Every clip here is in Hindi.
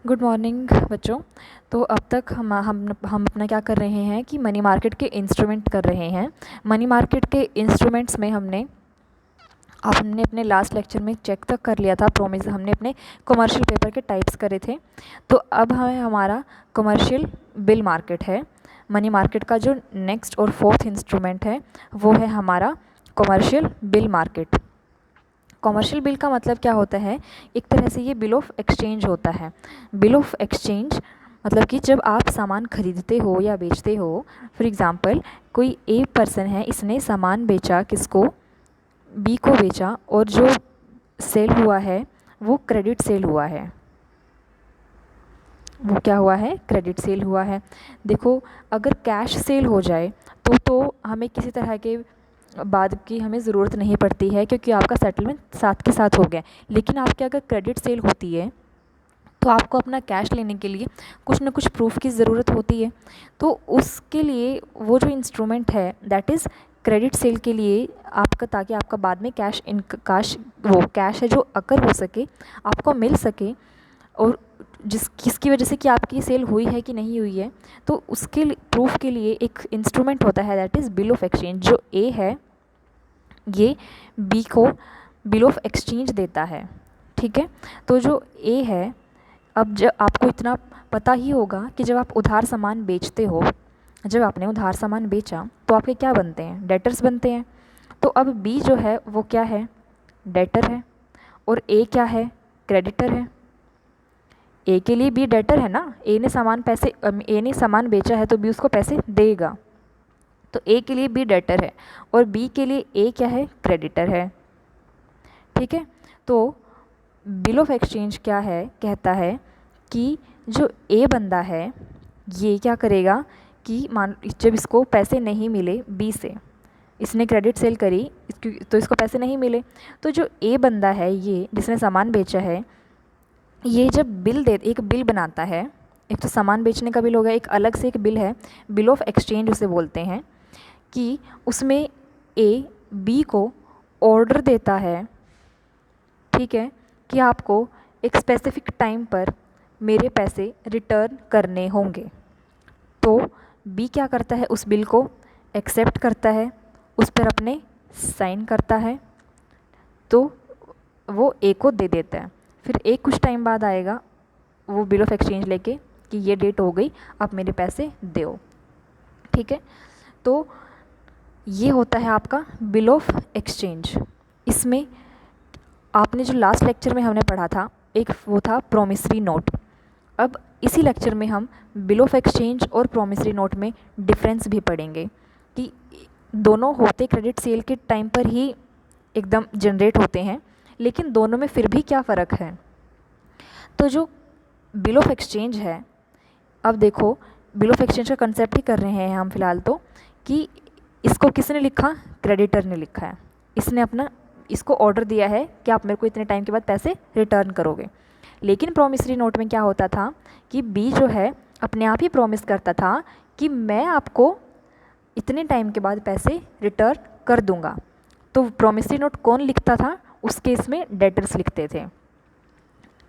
गुड मॉर्निंग बच्चों। तो अब तक हम अपना क्या कर रहे हैं कि मनी मार्केट के इंस्ट्रूमेंट कर रहे हैं। मनी मार्केट के इंस्ट्रूमेंट्स में हमने अपने लास्ट लेक्चर में चेक तक कर लिया था प्रोमिस, हमने अपने कमर्शियल पेपर के टाइप्स करे थे। तो अब हमें हमारा कमर्शियल बिल मार्केट है। मनी मार्केट का जो नेक्स्ट और फोर्थ इंस्ट्रूमेंट है वो है हमारा commercial bill market. Commercial bill का मतलब क्या होता है, एक तरह से ये बिल ऑफ एक्सचेंज होता है। बिल ऑफ एक्सचेंज मतलब कि जब आप सामान खरीदते हो या बेचते हो, फॉर एग्ज़ाम्पल कोई ए पर्सन है, इसने सामान बेचा, किसको, बी को बेचा, और जो सेल हुआ है वो क्रेडिट सेल हुआ है। वो क्या हुआ है, क्रेडिट सेल हुआ है। देखो, अगर कैश सेल हो जाए तो हमें किसी तरह के बाद की हमें ज़रूरत नहीं पड़ती है, क्योंकि आपका सेटलमेंट साथ के साथ हो गया। लेकिन आपकी अगर क्रेडिट सेल होती है तो आपको अपना कैश लेने के लिए कुछ ना कुछ प्रूफ की ज़रूरत होती है। तो उसके लिए वो जो इंस्ट्रूमेंट है दैट इज़ क्रेडिट सेल के लिए आपका, ताकि आपका बाद में कैश है जो अकर हो सके, आपको मिल सके, और किसकी वजह से कि आपकी सेल हुई है कि नहीं हुई है, तो उसके प्रूफ के लिए एक इंस्ट्रूमेंट होता है that is bill of exchange. जो ए है ये बी को बिल ऑफ एक्सचेंज देता है। ठीक है, तो जो ए है, अब जब आपको इतना पता ही होगा कि जब आप उधार सामान बेचते हो, जब आपने उधार सामान बेचा तो आपके क्या बनते हैं, डेटर्स बनते हैं। तो अब बी जो है वो क्या है, डेटर है, और ए क्या है, क्रेडिटर है। ए के लिए बी डेटर है ना, ए ने सामान बेचा है तो बी उसको पैसे देगा। तो ए के लिए बी डेटर है और बी के लिए ए क्या है, क्रेडिटर है। ठीक है, तो बिल ऑफ एक्सचेंज क्या है, कहता है कि जो ए बंदा है ये क्या करेगा कि जब इसको पैसे नहीं मिले बी से, इसने क्रेडिट सेल करी तो इसको पैसे नहीं मिले, तो जो ए बंदा है ये जिसने सामान बेचा है, ये जब एक बिल बनाता है, एक तो सामान बेचने का बिल हो गया, एक अलग से एक बिल है, बिल ऑफ एक्सचेंज उसे बोलते हैं, कि उसमें ए बी को ऑर्डर देता है, ठीक है, कि आपको एक स्पेसिफिक टाइम पर मेरे पैसे रिटर्न करने होंगे। तो बी क्या करता है, उस बिल को एक्सेप्ट करता है, उस पर अपने साइन करता है, तो वो ए को दे देता है। फिर ए कुछ टाइम बाद आएगा वो बिल ऑफ एक्सचेंज लेके कि ये डेट हो गई, आप मेरे पैसे दो। ठीक है, तो ये होता है आपका बिल ऑफ एक्सचेंज। इसमें आपने जो लास्ट लेक्चर में हमने पढ़ा था एक वो था प्रोमिसरी नोट। अब इसी लेक्चर में हम बिल ऑफ एक्सचेंज और प्रोमिसरी नोट में डिफरेंस भी पढ़ेंगे कि दोनों होते क्रेडिट सेल के टाइम पर ही एकदम जनरेट होते हैं, लेकिन दोनों में फिर भी क्या फ़र्क है। तो जो बिल ऑफ एक्सचेंज है, अब देखो बिल ऑफ एक्सचेंज का कंसेप्ट ही कर रहे हैं हम फ़िलहाल, तो कि इसको किसने लिखा, क्रेडिटर ने लिखा है। इसको ऑर्डर दिया है कि आप मेरे को इतने टाइम के बाद पैसे रिटर्न करोगे। लेकिन प्रॉमिसरी नोट में क्या होता था कि बी जो है अपने आप ही प्रॉमिस करता था कि मैं आपको इतने टाइम के बाद पैसे रिटर्न कर दूंगा। तो प्रॉमिसरी नोट कौन लिखता था, उस केस में डेटर्स लिखते थे,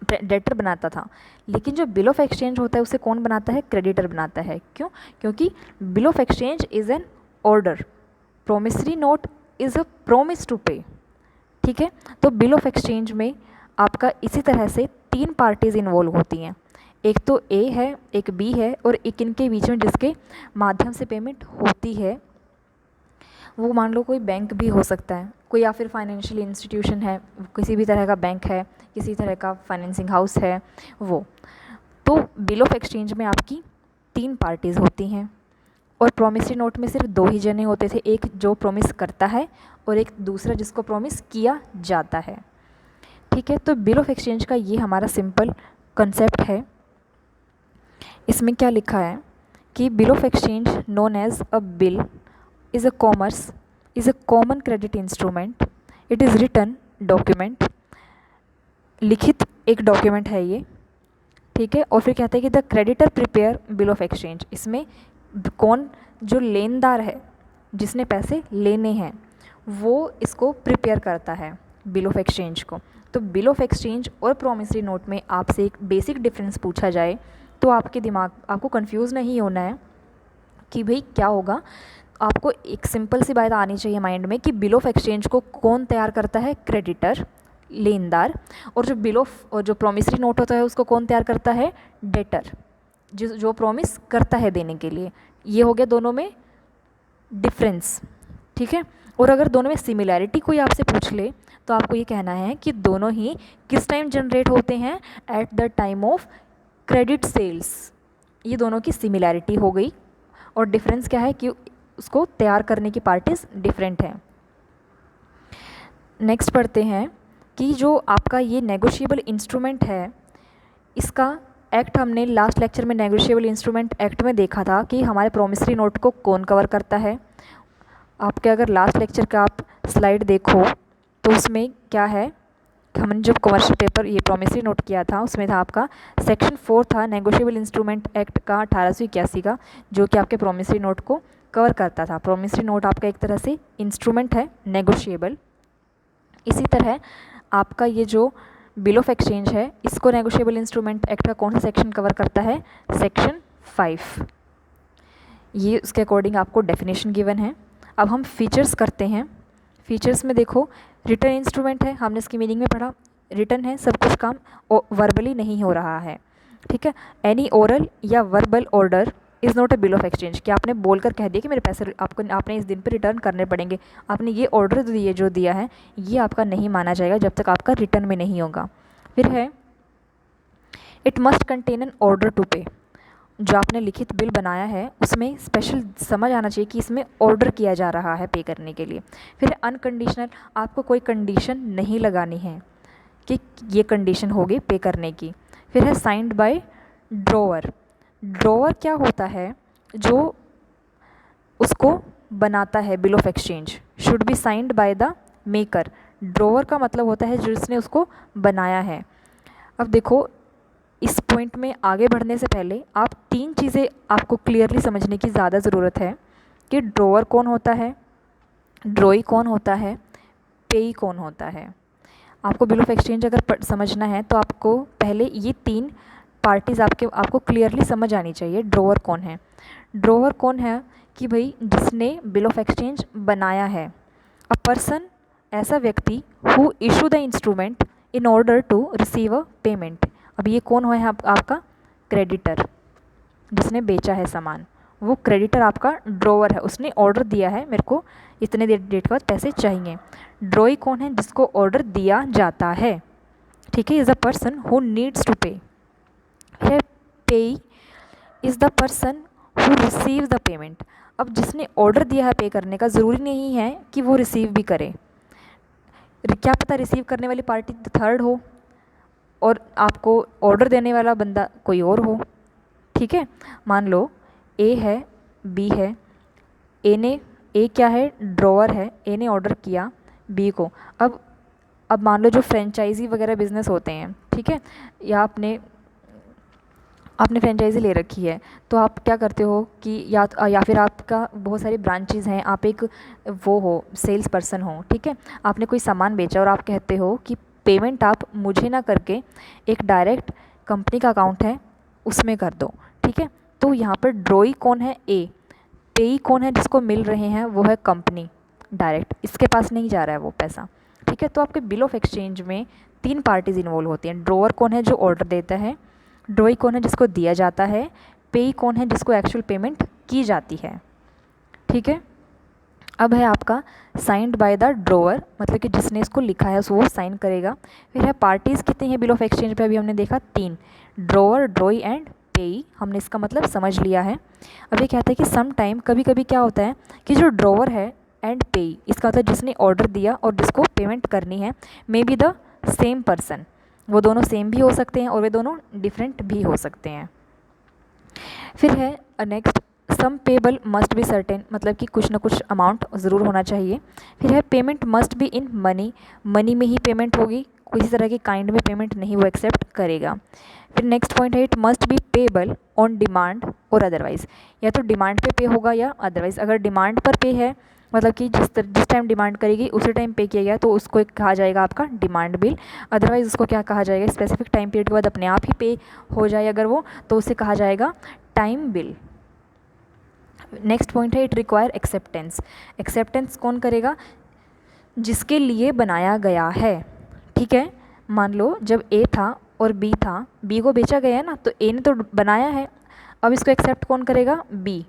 डेटर बनाता था। लेकिन जो बिल ऑफ एक्सचेंज होता है उसे कौन बनाता है, क्रेडिटर बनाता है। क्यों, क्योंकि bill of exchange is an order, promissory note is a promise to pay. ठीक है, तो बिल ऑफ एक्सचेंज में आपका इसी तरह से 3 पार्टीज़ इन्वॉल्व होती हैं। एक तो ए है, एक बी है, और एक इनके बीच में जिसके माध्यम से पेमेंट होती है वो मान लो कोई बैंक भी हो सकता है, कोई, या फिर फाइनेंशियल इंस्टीट्यूशन है, किसी भी तरह का बैंक है, किसी तरह का फाइनेंसिंग हाउस है वो। तो बिल ऑफ एक्सचेंज में आपकी 3 पार्टीज़ होती हैं, और प्रॉमिसरी नोट में सिर्फ 2 ही जने होते थे, एक जो प्रॉमिस करता है और एक दूसरा जिसको प्रॉमिस किया जाता है। ठीक है, तो बिल ऑफ एक्सचेंज का ये हमारा सिंपल कंसेप्ट है। इसमें क्या लिखा है कि bill of exchange known as a bill is a common credit instrument, it is written document, लिखित एक डॉक्यूमेंट है ये। ठीक है, और फिर कहते हैं कि the creditor prepare bill of exchange. इसमें कौन, जो लेनदार है जिसने पैसे लेने हैं वो इसको प्रिपेयर करता है बिल ऑफ एक्सचेंज को। तो बिल ऑफ एक्सचेंज और प्रॉमिसरी नोट में आपसे एक बेसिक डिफरेंस पूछा जाए तो आपको कंफ्यूज नहीं होना है कि भाई क्या होगा। आपको एक सिंपल सी बात आनी चाहिए माइंड में कि बिल ऑफ एक्सचेंज को कौन तैयार करता है, क्रेडिटर, लेनदार, और जो प्रॉमिसरी नोट होता है उसको कौन तैयार करता है, डेटर, जो प्रॉमिस करता है देने के लिए। ये हो गया दोनों में डिफरेंस, ठीक है। और अगर दोनों में सिमिलैरिटी कोई आपसे पूछ ले तो आपको ये कहना है कि दोनों ही किस टाइम जनरेट होते हैं, at the time of credit sales. ये दोनों की सिमिलैरिटी हो गई, और डिफरेंस क्या है कि उसको तैयार करने की पार्टीज डिफरेंट हैं। नेक्स्ट पढ़ते हैं कि जो आपका ये नेगोशिएबल इंस्ट्रूमेंट है, इसका एक्ट हमने लास्ट लेक्चर में नेगोशिएबल इंस्ट्रूमेंट एक्ट में देखा था कि हमारे प्रॉमिसरी नोट को कौन कवर करता है। आपके अगर लास्ट लेक्चर का आप स्लाइड देखो तो उसमें क्या है, हमने जब कमर्शियल पेपर ये प्रॉमिसरी नोट किया था उसमें था आपका सेक्शन 4 था नेगोशिएबल इंस्ट्रूमेंट एक्ट का 1881 का, जो कि आपके प्रॉमिसरी नोट को कवर करता था। प्रॉमिसरी नोट आपका एक तरह से इंस्ट्रूमेंट है नेगोशिएबल। इसी तरह आपका ये जो बिल ऑफ एक्सचेंज है, इसको नेगोशिएबल इंस्ट्रूमेंट एक्ट का कौन सा सेक्शन कवर करता है, सेक्शन 5। ये उसके अकॉर्डिंग आपको डेफिनेशन गिवन है। अब हम फीचर्स करते हैं। फीचर्स में देखो, रिटन इंस्ट्रूमेंट है, हमने इसकी मीनिंग में पढ़ा, रिटन है, सब कुछ काम वर्बली नहीं हो रहा है, ठीक है। एनी ओरल या verbal order is not a bill of exchange, कि आपने बोलकर कह दिया कि मेरे पैसे आपने इस दिन पे रिटर्न करने पड़ेंगे, आपने ये ऑर्डर जो दिया है ये आपका नहीं माना जाएगा जब तक आपका रिटर्न में नहीं होगा। फिर है it must contain an order to pay, जो आपने लिखित बिल बनाया है उसमें स्पेशल समझ आना चाहिए कि इसमें ऑर्डर किया जा रहा है पे करने के लिए। फिर अनकंडीशनल, आपको कोई कंडीशन नहीं लगानी है कि ये कंडीशन होगी पे करने की। फिर है साइंड बाय ड्रॉवर। ड्रॉवर क्या होता है, जो उसको बनाता है bill of exchange, should be signed by the maker. Drawer का मतलब होता है जिसने उसको बनाया है। अब देखो, इस पॉइंट में आगे बढ़ने से पहले आप 3 चीज़ें आपको क्लियरली समझने की ज़्यादा ज़रूरत है कि ड्रॉवर कौन होता है, ड्रॉई कौन होता है, पेई कौन होता है। आपको बिल ऑफ एक्सचेंज अगर समझना है तो आपको पहले ये 3 पार्टीज़ आपको क्लियरली समझ आनी चाहिए। ड्रॉवर कौन है, ड्रॉवर कौन है कि भाई जिसने बिल ऑफ एक्सचेंज बनाया है। अ पर्सन, ऐसा व्यक्ति, who issue the instrument in order to receive a payment. अब ये कौन है आपका क्रेडिटर, जिसने बेचा है सामान, वो क्रेडिटर आपका ड्रॉवर है, उसने ऑर्डर दिया है मेरे को इतने डेट के बाद पैसे चाहिए। ड्रॉई कौन है, जिसको ऑर्डर दिया जाता है, ठीक है, is the person who needs to pay. है payee is the person who receive the payment. अब जिसने ऑर्डर दिया है पे करने का, ज़रूरी नहीं है कि वो रिसीव भी करे, क्या पता रिसीव करने वाली पार्टी थर्ड हो और आपको ऑर्डर देने वाला बंदा कोई और हो, ठीक है। मान लो ए है, बी है, ए क्या है, ड्रॉवर है, ए ने ऑर्डर किया बी को। अब मान लो जो फ्रेंचाइजी वगैरह बिजनेस होते हैं, ठीक है, या आपने फ्रेंचाइजी ले रखी है, तो आप क्या करते हो कि या फिर आपका बहुत सारी ब्रांचेज हैं, आप एक वो हो सेल्स पर्सन हो, ठीक है, आपने कोई सामान बेचा और आप कहते हो कि पेमेंट आप मुझे ना करके एक डायरेक्ट कंपनी का अकाउंट है उसमें कर दो, ठीक है। तो यहाँ पर ड्रॉई कौन है, ए, पेई कौन है, जिसको मिल रहे हैं, वो है कंपनी डायरेक्ट, इसके पास नहीं जा रहा है वो पैसा, ठीक है। तो आपके बिल ऑफ एक्सचेंज में 3 पार्टीज इन्वॉल्व होती हैं। ड्रॉवर कौन है, जो ऑर्डर देता है, ड्रॉई कौन है, जिसको दिया जाता है, पेई कौन है, जिसको एक्चुअल पेमेंट की जाती है, ठीक है। अब है आपका साइंड बाय द ड्रॉवर, मतलब कि जिसने इसको लिखा है वो साइन करेगा। फिर है पार्टीज़ कितनी है बिल ऑफ एक्सचेंज पे, अभी हमने देखा 3, ड्रॉवर, ड्रॉई एंड पेई, हमने इसका मतलब समझ लिया है। अब ये कहते हैं कि सम टाइम, कभी कभी क्या होता है कि जो ड्रॉवर है एंड पेई, इसका मतलब जिसने ऑर्डर दिया और जिसको पेमेंट करनी है, may be the same person, वो दोनों सेम भी हो सकते हैं और वे दोनों डिफरेंट भी हो सकते हैं। फिर है next, sum payable must be certain, मतलब कि कुछ ना कुछ अमाउंट ज़रूर होना चाहिए। फिर है payment must be in money, money में ही पेमेंट होगी, किसी तरह की काइंड में पेमेंट नहीं वो एक्सेप्ट करेगा। फिर नेक्स्ट पॉइंट है it must be payable on demand और अदरवाइज़, या तो डिमांड पे होगा या अदरवाइज़। अगर डिमांड पर पे है मतलब कि जिस टाइम डिमांड करेगी उसी टाइम पे किया गया तो उसको एक कहा जाएगा आपका डिमांड बिल। अदरवाइज़ उसको क्या कहा जाएगा, स्पेसिफिक टाइम पीरियड के बाद अपने आप ही पे हो जाए अगर वो, तो उसे कहा जाएगा टाइम बिल। नेक्स्ट पॉइंट है इट रिक्वायर एक्सेप्टेंस। एक्सेप्टेंस कौन करेगा, जिसके लिए बनाया गया है, ठीक है। मान लो जब ए था और बी था, बी को बेचा गया है ना, तो ए ने तो बनाया है, अब इसको एक्सेप्ट कौन करेगा, बी।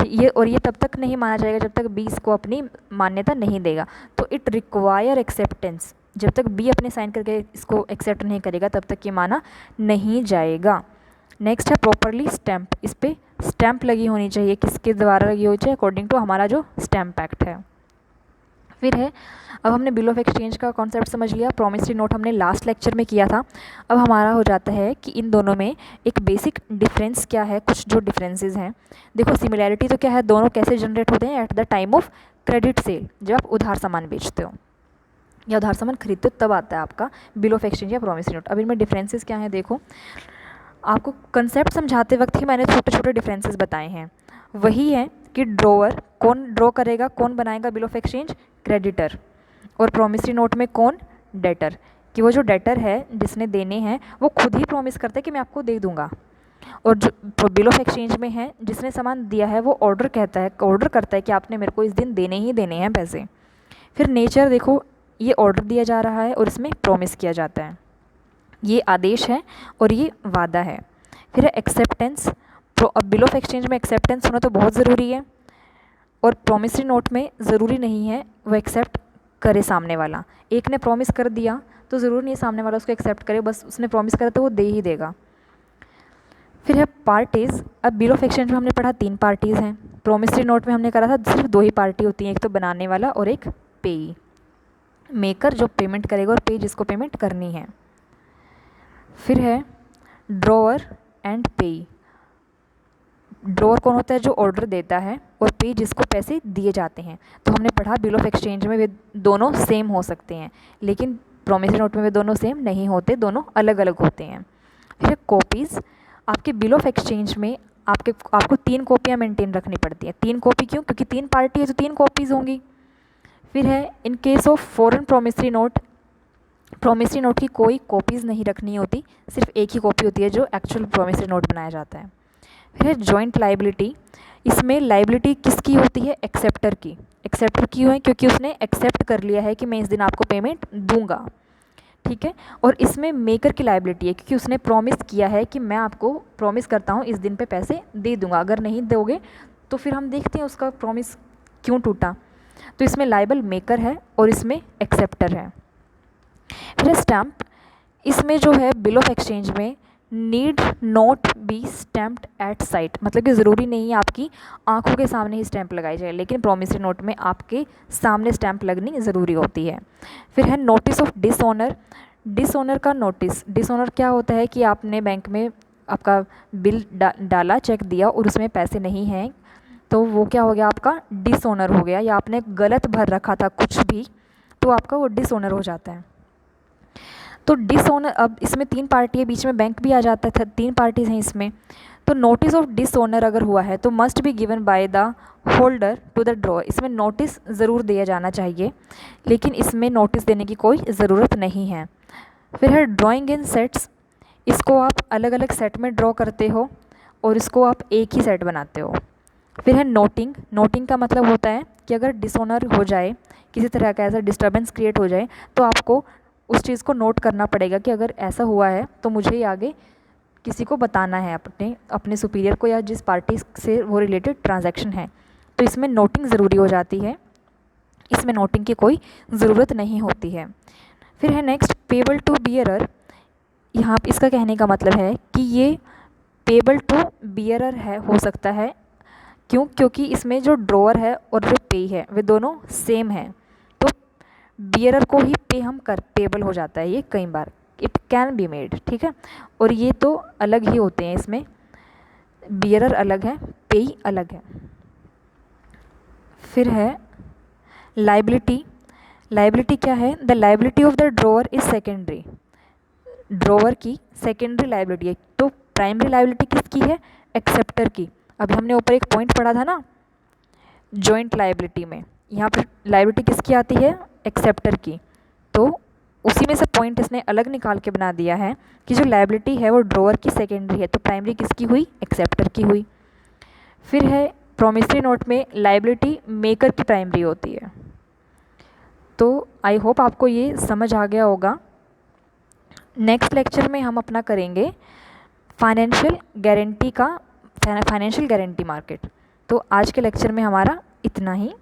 ये तब तक नहीं माना जाएगा जब तक बी इसको अपनी मान्यता नहीं देगा। तो इट रिक्वायर एक्सेप्टेंस, जब तक बी अपने साइन करके इसको एक्सेप्ट नहीं करेगा तब तक ये माना नहीं जाएगा। नेक्स्ट है प्रॉपरली स्टैम्प, इस पर स्टैम्प लगी होनी चाहिए, किसके द्वारा लगी होनी चाहिए, अकॉर्डिंग टू हमारा जो स्टैम्प एक्ट है। फिर है, अब हमने बिल ऑफ एक्सचेंज का कॉन्सेप्ट समझ लिया, प्रॉमिसरी नोट हमने लास्ट लेक्चर में किया था। अब हमारा हो जाता है कि इन दोनों में एक बेसिक डिफरेंस क्या है, कुछ जो डिफरेंसेस हैं। देखो सिमिलैरिटी तो क्या है, दोनों कैसे जनरेट होते हैं, at the time of credit sale, जब आप उधार सामान बेचते हो या उधार सामान खरीदते हो तब आता है आपका बिल ऑफ एक्सचेंज या प्रॉमिसरी नोट। अब इनमें डिफरेंसेस क्या हैं, देखो आपको कंसेप्ट समझाते वक्त ही मैंने छोटे छोटे डिफरेंसेस बताए हैं। वही है कि ड्रॉवर कौन ड्रॉ करेगा, कौन बनाएगा बिल ऑफ एक्सचेंज, क्रेडिटर। और प्रॉमिसरी नोट में कौन, डेटर, कि वो जो डेटर है जिसने देने हैं वो खुद ही प्रॉमिस करता है कि मैं आपको दे दूंगा। और जो बिल ऑफ एक्सचेंज में है, जिसने सामान दिया है वो ऑर्डर करता है कि आपने मेरे को इस दिन देने ही देने हैं पैसे। फिर नेचर देखो, ये ऑर्डर दिया जा रहा है और इसमें प्रॉमिस किया जाता है, ये आदेश है और ये वादा है। फिर है एक्सेप्टेंस, अब बिल ऑफ एक्सचेंज में एक्सेप्टेंस होना तो बहुत ज़रूरी है और प्रॉमिसरी नोट में ज़रूरी नहीं है वो एक्सेप्ट करे सामने वाला। एक ने प्रॉमिस कर दिया तो ज़रूरी नहीं है सामने वाला उसको एक्सेप्ट करे, बस उसने प्रॉमिस करा तो वो दे ही देगा। फिर है पार्टीज़, अब बिल ऑफ एक्सचेंज में हमने पढ़ा 3 पार्टीज़ हैं, प्रॉमिसरी नोट में हमने करा था सिर्फ 2 ही पार्टी होती हैं, एक तो बनाने वाला और एक पेई, मेकर जो पेमेंट करेगा और पे जिसको पेमेंट करनी है। फिर है ड्रॉवर एंड पेई, ड्रॉवर कौन होता है, जो ऑर्डर देता है, और पे जिसको पैसे दिए जाते हैं। तो हमने पढ़ा बिल ऑफ एक्सचेंज में वे दोनों सेम हो सकते हैं, लेकिन प्रॉमिसरी नोट में वे दोनों सेम नहीं होते, दोनों अलग अलग होते हैं। फिर कॉपीज़, आपके बिल ऑफ एक्सचेंज में आपको 3 कॉपियाँ मेंटेन रखनी पड़ती हैं। 3 कॉपी क्यों, क्योंकि 3 पार्टी है तो 3 कॉपीज़ होंगी। फिर है in case of foreign promissory note, promissory note की कोई कॉपीज़ नहीं रखनी होती, सिर्फ एक ही कॉपी होती है जो एक्चुअल प्रॉमिसरी नोट बनाया जाता है। फिर है जॉइंट लाइबिलिटी, इसमें लाइबिलिटी किसकी होती है, एक्सेप्टर की। एक्सेप्टर क्यों है, क्योंकि उसने एक्सेप्ट कर लिया है कि मैं इस दिन आपको पेमेंट दूंगा, ठीक है। और इसमें मेकर की लाइबिलिटी है, क्योंकि उसने प्रॉमिस किया है कि मैं आपको प्रॉमिस करता हूँ इस दिन पे पैसे दे दूंगा, अगर नहीं दोगे तो फिर हम देखते हैं उसका प्रॉमिस क्यों टूटा। तो इसमें लाइबल मेकर है और इसमें एक्सेप्टर है। फिर स्टैम्प, इसमें जो है बिल ऑफ एक्सचेंज में need not be stamped at sight, मतलब कि ज़रूरी नहीं है आपकी आंखों के सामने ही स्टैंप लगाई जाए, लेकिन प्रॉमिसरी नोट में आपके सामने स्टैंप लगनी ज़रूरी होती है। फिर है नोटिस ऑफ डिसऑनर, डिसऑनर का नोटिस, डिसऑनर क्या होता है कि आपने बैंक में आपका बिल डाला, चेक दिया और उसमें पैसे नहीं हैं, तो वो क्या हो गया, आपका डिसऑनर हो गया, या आपने गलत भर रखा था कुछ भी तो आपका वो डिसऑनर हो जाता है। तो डिसऑनर, अब इसमें 3 पार्टी है, बीच में बैंक भी आ जाता है, 3 पार्टीज़ हैं इसमें। तो नोटिस ऑफ डिसऑनर अगर हुआ है तो must be given by the holder to the drawer, इसमें नोटिस ज़रूर दिया जाना चाहिए, लेकिन इसमें नोटिस देने की कोई ज़रूरत नहीं है। फिर है ड्राइंग इन सेट्स, इसको आप अलग अलग सेट में ड्रॉ करते हो और इसको आप एक ही सेट बनाते हो। फिर है नोटिंग, नोटिंग का मतलब होता है कि अगर डिसऑनर हो जाए, किसी तरह का ऐसा डिस्टर्बेंस क्रिएट हो जाए, तो आपको उस चीज़ को नोट करना पड़ेगा कि अगर ऐसा हुआ है तो मुझे आगे किसी को बताना है, अपने सुपीरियर को या जिस पार्टी से वो रिलेटेड ट्रांजैक्शन है, तो इसमें नोटिंग ज़रूरी हो जाती है, इसमें नोटिंग की कोई ज़रूरत नहीं होती है। फिर है नेक्स्ट पेबल टू बियरर, यहाँ पर इसका कहने का मतलब है कि ये पेबल टू बियरर है, हो सकता है, क्यों, क्योंकि इसमें जो ड्रॉअर है और जो पे है वे दोनों सेम हैं, तो बियरर को ही पे हम कर पेबल हो जाता है ये कई बार, इट कैन बी मेड, ठीक है। और ये तो अलग ही होते हैं, इसमें बियरर अलग है, पे अलग है। फिर है लाइबिलिटी, लाइबिलिटी क्या है, the liability of the drawer is secondary, drawer की सेकेंडरी लाइबिलिटी है, तो प्राइमरी लाइबिलिटी किसकी है, एक्सेप्टर की। अभी हमने ऊपर एक पॉइंट पढ़ा था ना जॉइंट लाइबिलिटी में, यहाँ पर लायबिलिटी किसकी आती है, एक्सेप्टर की। तो उसी में से पॉइंट इसने अलग निकाल के बना दिया है कि जो लायबिलिटी है वो ड्रॉअर की सेकेंडरी है, तो प्राइमरी किसकी हुई, एक्सेप्टर की हुई। फिर है प्रोमिसरी नोट में लायबिलिटी मेकर की प्राइमरी होती है। तो आई होप आपको ये समझ आ गया होगा। नेक्स्ट लेक्चर में हम अपना करेंगे फाइनेंशियल गारंटी का, फाइनेंशियल गारंटी मार्केट। तो आज के लेक्चर में हमारा इतना ही।